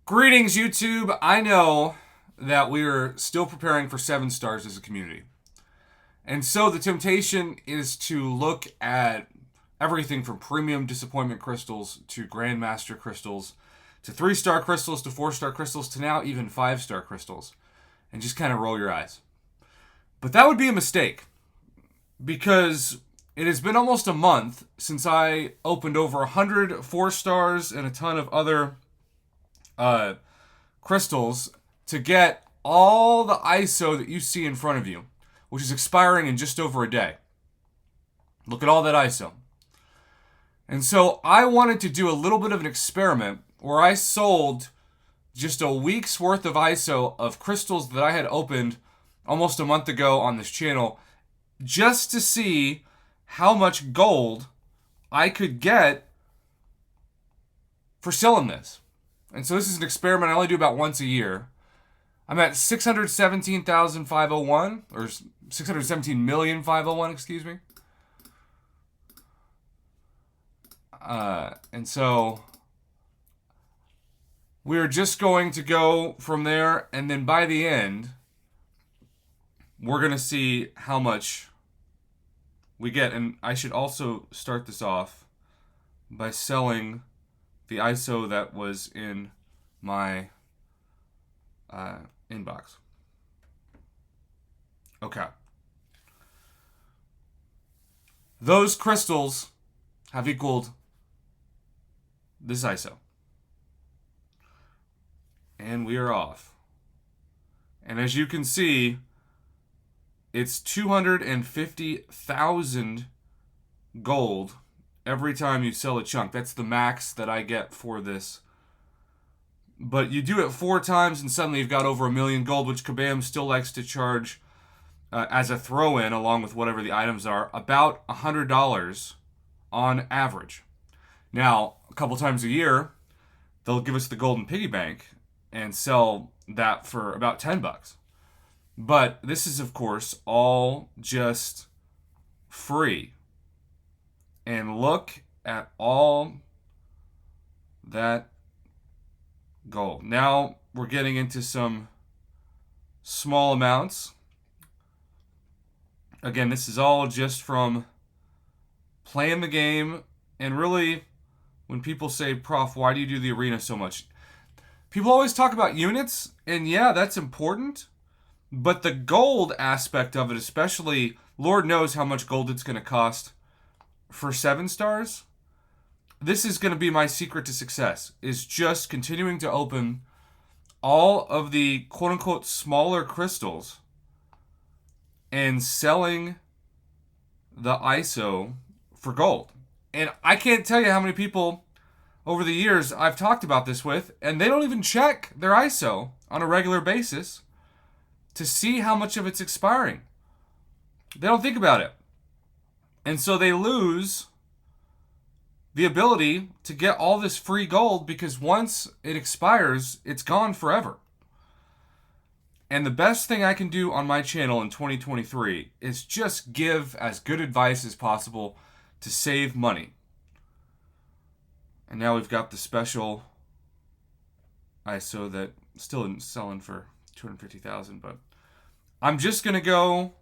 Greetings, YouTube. I know that we're still preparing for 7 stars as a community. And so the temptation is to look at everything from premium disappointment crystals to grandmaster crystals to 3-star crystals to 4-star crystals to now even 5-star crystals and just kind of roll your eyes. But that would be a mistake because it has been almost a month since I opened over 100 4-stars and a ton of other crystals to get all the ISO that you see in front of you, which is expiring in just over a day. Look at all that ISO. And so I wanted to do a little bit of an experiment where I sold just a week's worth of ISO of crystals that I had opened almost a month ago on this channel just to see how much gold I could get for selling this. And so this is an experiment I only do about once a year. I'm at 617,501, or 617,501,000, excuse me. And so we're just going to go from there, and then by the end, we're going to see how much we get. And I should also start this off by selling the ISO that was in my inbox. Okay. Those crystals have equaled this ISO. And we are off. And as you can see, it's 250,000 gold every time you sell a chunk. That's the max that I get for this. But you do it 4 times and suddenly you've got over 1 million gold, which Kabam still likes to charge as a throw-in, along with whatever the items are, about $100 on average. Now, a couple times a year, they'll give us the golden piggy bank and sell that for about $10. But this is, of course, all just free. And look at all that gold. Now we're getting into some small amounts. Again, this is all just from playing the game. And really, when people say, Prof, why do you do the arena so much? People always talk about units, and yeah, that's important. But the gold aspect of it, especially, Lord knows how much gold it's going to cost for 7 stars. This is going to be my secret to success, is just continuing to open all of the quote-unquote smaller crystals and selling the ISO for gold. And I can't tell you how many people over the years I've talked about this with, and they don't even check their ISO on a regular basis to see how much of it's expiring. They don't think about it. And so they lose the ability to get all this free gold because once it expires, it's gone forever. And the best thing I can do on my channel in 2023 is just give as good advice as possible to save money. And now we've got the special ISO that still isn't selling for 250,000, but I'm just going to go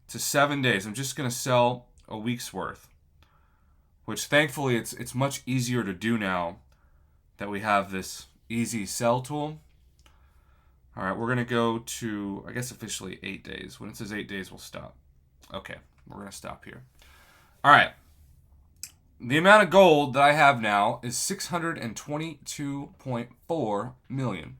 to 7 days. I'm just going to sell a week's worth, which thankfully it's much easier to do now that we have this easy sell tool. All right, we're going to go to, I guess, officially 8 days. When it says 8 days, we'll stop. Okay, we're going to stop here. All right. The amount of gold that I have now is 622.4 million.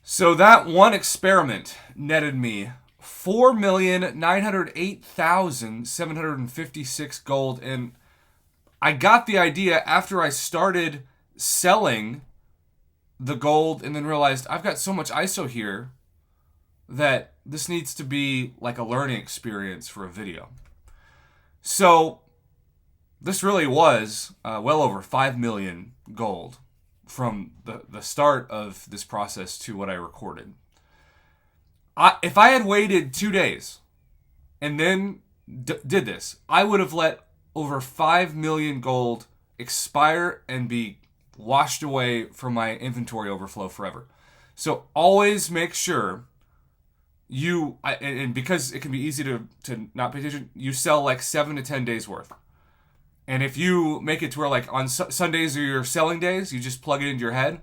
So that one experiment netted me 4,908,756 gold, and I got the idea after I started selling the gold and then realized I've got so much ISO here that this needs to be like a learning experience for a video. So this really was well over 5 million gold from the start of this process to what I recorded. If I had waited 2 days and then did this, I would have let over 5 million gold expire and be washed away from my inventory overflow forever. So always make sure and because it can be easy to not pay attention, you sell like 7 to 10 days worth. And if you make it to where like on Sundays are your selling days, you just plug it into your head.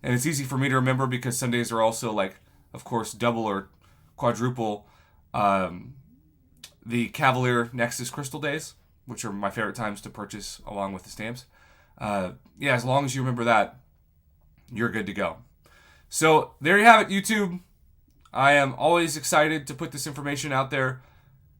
And it's easy for me to remember because Sundays are also like, of course, double or quadruple the Cavalier Nexus Crystal days, which are my favorite times to purchase along with the stamps. As long as you remember that, you're good to go. So there you have it, YouTube. I am always excited to put this information out there.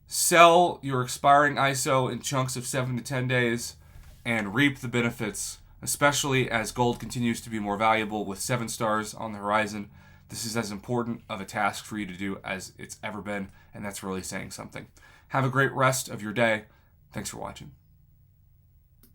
Sell your expiring ISO in chunks of 7 to 10 days and reap the benefits, especially as gold continues to be more valuable with 7 stars on the horizon. This is as important of a task for you to do as it's ever been, and that's really saying something. Have a great rest of your day. Thanks for watching.